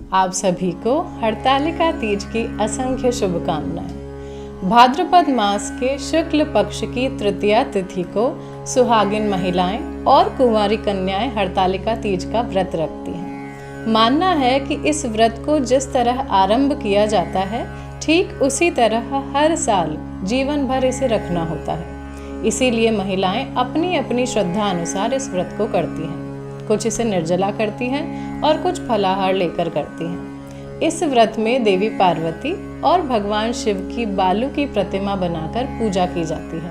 आप सभी को हरतालिका तीज की असंख्य शुभकामनाएं। भाद्रपद मास के शुक्ल पक्ष की तृतीया तिथि को सुहागिन महिलाएं और कुंवारी कन्याएं हरतालिका तीज का व्रत रखती हैं। मानना है कि इस व्रत को जिस तरह आरंभ किया जाता है, ठीक उसी तरह हर साल जीवन भर इसे रखना होता है। इसीलिए महिलाएं अपनी अपनी श्रद्धा अनुसार इस व्रत को करती हैं। कुछ इसे निर्जला करती हैं और कुछ फलाहार लेकर करती हैं। इस व्रत में देवी पार्वती और भगवान शिव की बालू की प्रतिमा बनाकर पूजा की जाती है।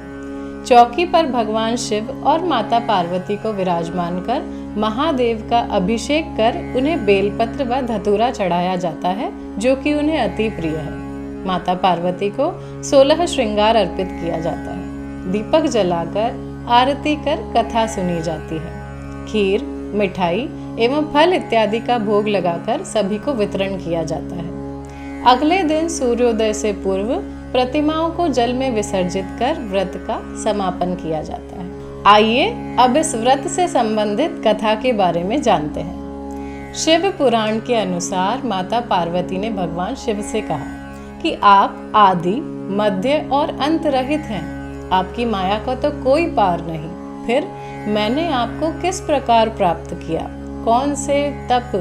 चौकी पर भगवान शिव और माता पार्वती को विराजमान कर महादेव का अभिषेक कर उन्हें बेलपत्र व धतूरा चढ़ाया जाता है, जो कि उन्हें अति प्रिय है। माता पार्वती को 16 श्रृंगार अर्पित किया जाता है। दीपक जलाकर आरती कर कथा सुनी जाती है। खीर, मिठाई एवं फल इत्यादि का भोग लगाकर सभी को वितरण किया जाता है। अगले दिन सूर्योदय से पूर्व प्रतिमाओं को जल में विसर्जित कर व्रत का समापन किया जाता है। आइए अब इस व्रत से संबंधित कथा के बारे में जानते हैं। शिव पुराण के अनुसार माता पार्वती ने भगवान शिव से कहा कि आप आदि, मध्य और अंत रहित हैं। आपकी माया का तो कोई पार नहीं। फिर मैंने आपको किस प्रकार प्राप्त किया? कौन से तप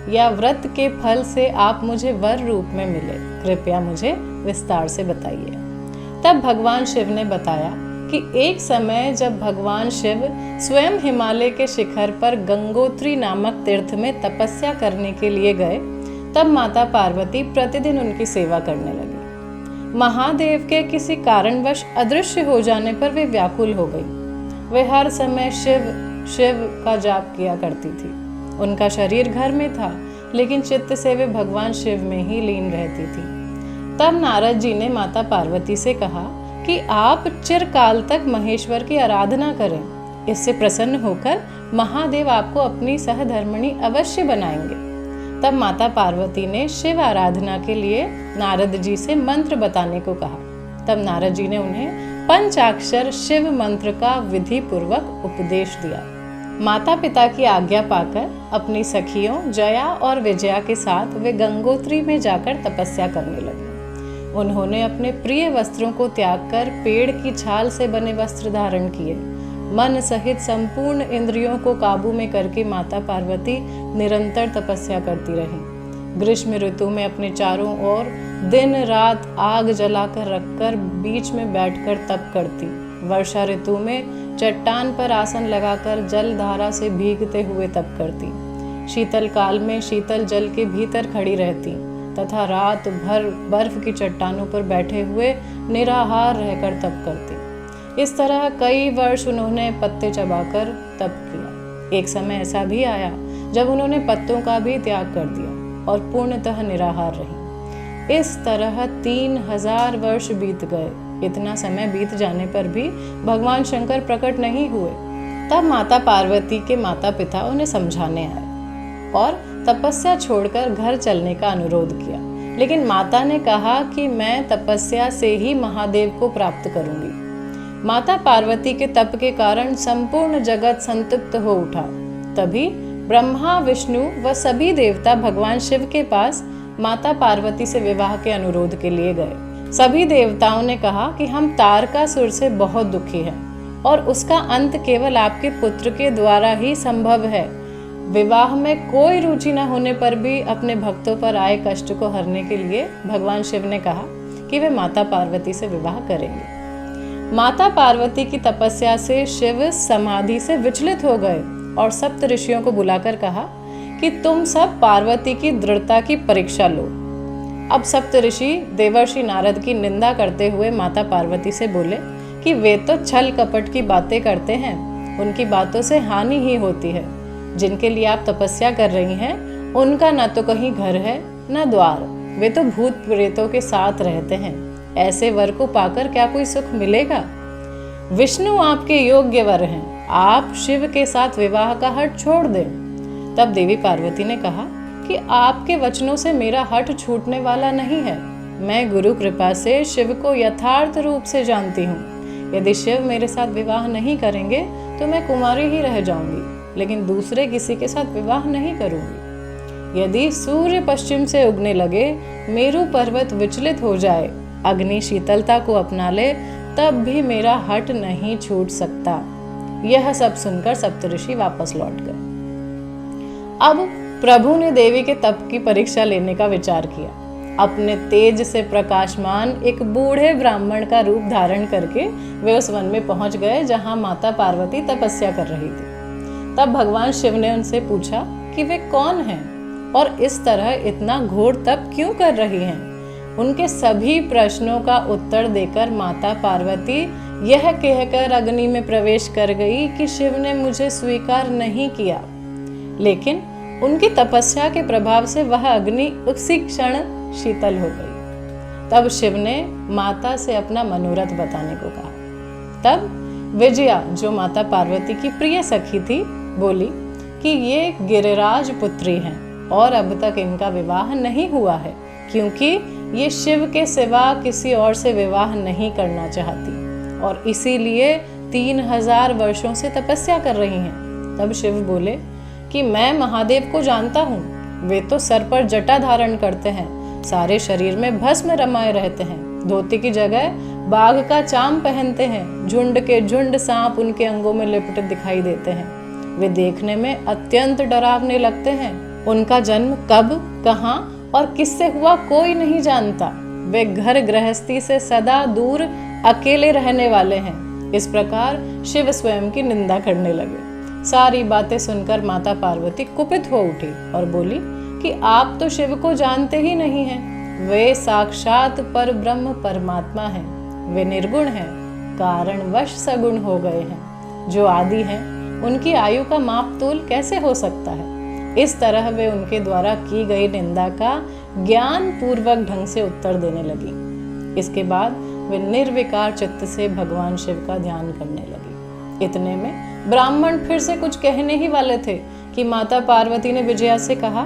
या व्रत के फल से आप मुझे वर रूप में मिले? कृपया मुझे विस्तार से बताइए। तब भगवान शिव ने बताया कि एक समय जब भगवान शिव स्वयं हिमालय के शिखर पर गंगोत्री नामक तीर्थ में तपस्या करने के लिए गए, तब माता पार्वती प्रतिदिन उनकी सेवा करने लगी। महादेव के किसी कारणवश अदृश्य हो जाने पर वे व्याकुल हो गई। वे हर समय शिव शिव का जाप किया करती थी। उनका शरीर घर में था, लेकिन चित्त से वे भगवान शिव में ही लीन रहती थी। तब नारद जी ने माता पार्वती से कहा कि आप चिरकाल तक महेश्वर की आराधना करें। इससे प्रसन्न होकर महादेव आपको अपनी सहधर्मिणी अवश्य बनाएंगे। तब माता पार्वती ने शिव आराधना के लिए नारद जी से मंत्र बताने को कहा। तब नारद जी ने उन्हें पंचाक्षर शिव मंत्र का विधि पूर्वक उपदेश दिया। माता पिता की आज्ञा पाकर अपनी सखियों जया और विजया के साथ वे गंगोत्री में जाकर तपस्या करने लगे। उन्होंने अपने प्रिय वस्त्रों को त्याग कर पेड़ की छाल से बने वस्त्र धारण किए। मन सहित संपूर्ण इंद्रियों को काबू में करके माता पार्वती निरंतर तपस्या करती रही। ग्रीष्म ऋतु में अपने चारों ओर दिन रात आग जलाकर रखकर बीच में बैठकर तप करती। वर्षा ऋतु में चट्टान पर आसन लगाकर जल धारा से भीगते हुए तप करती। शीतल काल में शीतल जल के भीतर खड़ी रहती तथा रात भर बर्फ की चट्टानों पर बैठे हुए निराहार रहकर तप करती। इस तरह कई वर्ष उन्होंने पत्ते चबाकर तप किया। एक समय ऐसा भी आया जब उन्होंने पत्तों का भी त्याग कर दिया और पूर्णतः निराहार रही। इस तरह 3000 वर्ष बीत गए। इतना समय बीत जाने पर भी भगवान शंकर प्रकट नहीं हुए। तब माता पार्वती के माता पिता उन्हें समझाने आए और तपस्या छोड़कर घर चलने का अनुरोध किया। लेकिन माता ने कहा कि मैं तपस्या से ही महादेव को प्राप्त करूंगी। माता पार्वती के तप के कारण संपूर्ण जगत संतप्त हो उठा। तभी ब्रह्मा, विष्णु व सभी देवता भगवान शिव के पास माता पार्वती से विवाह के अनुरोध के लिए गए। सभी देवताओं ने कहा कि हम तारकासुर से बहुत दुखी हैं और उसका अंत केवल आपके पुत्र के द्वारा ही संभव है। विवाह में कोई रुचि न होने पर भी अपने भक्तों पर आए कष्ट को हरने के लिए भगवान शिव ने कहा कि वे माता पार्वती से विवाह करेंगे। माता पार्वती की तपस्या से शिव समाधि से विचलित हो गए और सप्त ऋषियों को बुलाकर कहा कि तुम सब पार्वती की दृढ़ता की परीक्षा लो। अब सप्त ऋषि देवर्षि नारद की निंदा करते हुए माता पार्वती से बोले कि वे तो छल कपट की बातें करते हैं, उनकी बातों से हानि ही होती है। जिनके लिए आप तपस्या कर रही हैं, उनका न तो कहीं घर है न द्वार, वे तो भूत प्रेतों के साथ रहते हैं। ऐसे वर को पाकर क्या कोई सुख मिलेगा? विष्णु आपके योग्य वर हैं, आप शिव के साथ विवाह का हठ छोड़ दें। तब देवी पार्वती ने कहा कि आपके वचनों से मेरा हठ छूटने वाला नहीं है। मैं गुरु कृपा से शिव को यथार्थ रूप से जानती हूँ। यदि शिव मेरे साथ विवाह नहीं करेंगे तो मैं कुमारी ही रह जाऊंगी, लेकिन दूसरे किसी के साथ विवाह नहीं करूंगी। यदि सूर्य पश्चिम से उगने लगे, मेरू पर्वत विचलित हो जाए, अग्नि शीतलता को अपना ले, तब भी मेरा हट नहीं छूट सकता। यह सब सुनकर सप्तऋषि वापस लौट गए। अब प्रभु ने देवी के तप की परीक्षा लेने का विचार किया। अपने तेज से प्रकाशमान एक बूढ़े ब्राह्मण का रूप धारण करके वे उस वन में पहुंच गए जहां माता पार्वती तपस्या कर रही थी। तब भगवान शिव ने उनसे पूछा कि वे कौन हैं और इस तरह इतना घोर तप क्यों कर रही हैं। उनके सभी प्रश्नों का उत्तर देकर माता पार्वती यह कहकर अग्नि में प्रवेश कर गई कि शिव ने मुझे स्वीकार नहीं किया, लेकिन उनकी तपस्या के प्रभाव से वह अग्नि उसी क्षण शीतल हो गई। तब शिव ने माता से अपना मनोरथ बताने को कहा। तब विजया, जो माता पार्वती की प्रिय सखी थी, बोली कि ये गिरिराज पुत्री हैं और अब तक इनका विवाह नहीं हुआ है, क्योंकि ये शिव के सिवा किसी और से विवाह नहीं करना चाहती और इसीलिए 3000 वर्षों से तपस्या कर रही हैं। तब शिव बोले कि मैं महादेव को जानता हूँ, वे तो सर पर जटा धारण करते हैं, सारे शरीर में भस्म रमाए रहते हैं, धोती की जगह बाघ का चाम पहनते हैं, झुंड के झुंड सांप उनके अंगों में लिपटे दिखाई देते हैं, वे देखने में अत्यंत डरावने लगते हैं, उनका जन्म कब, कहाँ और किससे हुआ कोई नहीं जानता, वे घर गृहस्थी से सदा दूर अकेले रहने वाले हैं। इस प्रकार शिव स्वयं की निंदा करने लगे। सारी बातें सुनकर माता पार्वती कुपित हो उठी और बोली कि आप तो शिव को जानते ही नहीं हैं। वे साक्षात पर ब्रह्म परमात्मा हैं, वे निर्गुण हैं, कारणवश सगुण हो गए हैं, जो आदि हैं, उनकी आयु का माप तोल कैसे हो सकता है। इस तरह वे उनके द्वारा की गई निंदा का ज्ञान पूर्वक ढंग से उत्तर देने लगी। इसके बाद वे निर्विकार चित्त से भगवान शिव का ध्यान करने लगी। इतने में ब्राह्मण फिर से कुछ कहने ही वाले थे कि माता पार्वती ने विजया से कहा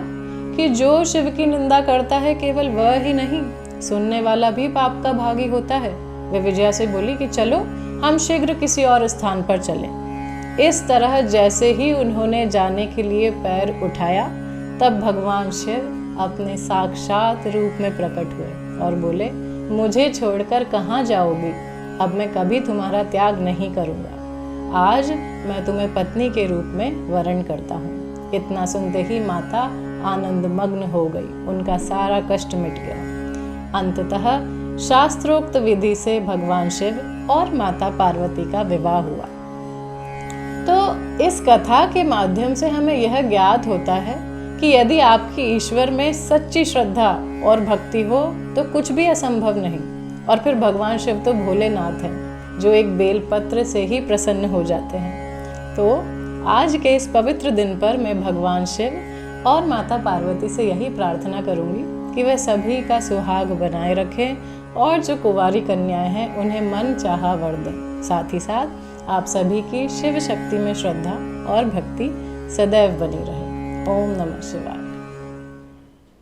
कि जो शिव की निंदा करता है केवल वह ही नहीं, सुनने वाला भी पाप का भागी होता है। वे विजया से बोली कि चलो हम शीघ्र किसी और स्थान पर चलें। इस तरह जैसे ही उन्होंने जाने के लिए पैर उठाया, तब भगवान शिव अपने साक्षात रूप में प्रकट हुए और बोले, मुझे छोड़कर कहाँ जाओगी? अब मैं कभी तुम्हारा त्याग नहीं करूँगा। आज मैं तुम्हें पत्नी के रूप में वरण करता हूँ। इतना सुनते ही माता आनंद मग्न हो गई, उनका सारा कष्ट मिट गया। अंततः शास्त्रोक्त विधि से भगवान शिव और माता पार्वती का विवाह हुआ। तो इस कथा के माध्यम से हमें यह ज्ञात होता है कि यदि आपकी ईश्वर में सच्ची श्रद्धा और भक्ति हो तो कुछ भी असंभव नहीं। और फिर भगवान शिव तो भोलेनाथ हैं, जो एक बेलपत्र से ही प्रसन्न हो जाते हैं। तो आज के इस पवित्र दिन पर मैं भगवान शिव और माता पार्वती से यही प्रार्थना करूंगी कि वह सभी का सुहाग बनाए रखें और जो कुंवारी कन्याएं हैं उन्हें मन चाहा वर दें। साथ ही साथ आप सभी की शिव शक्ति में श्रद्धा और भक्ति सदैव बनी रहे। ओम नमः शिवाय।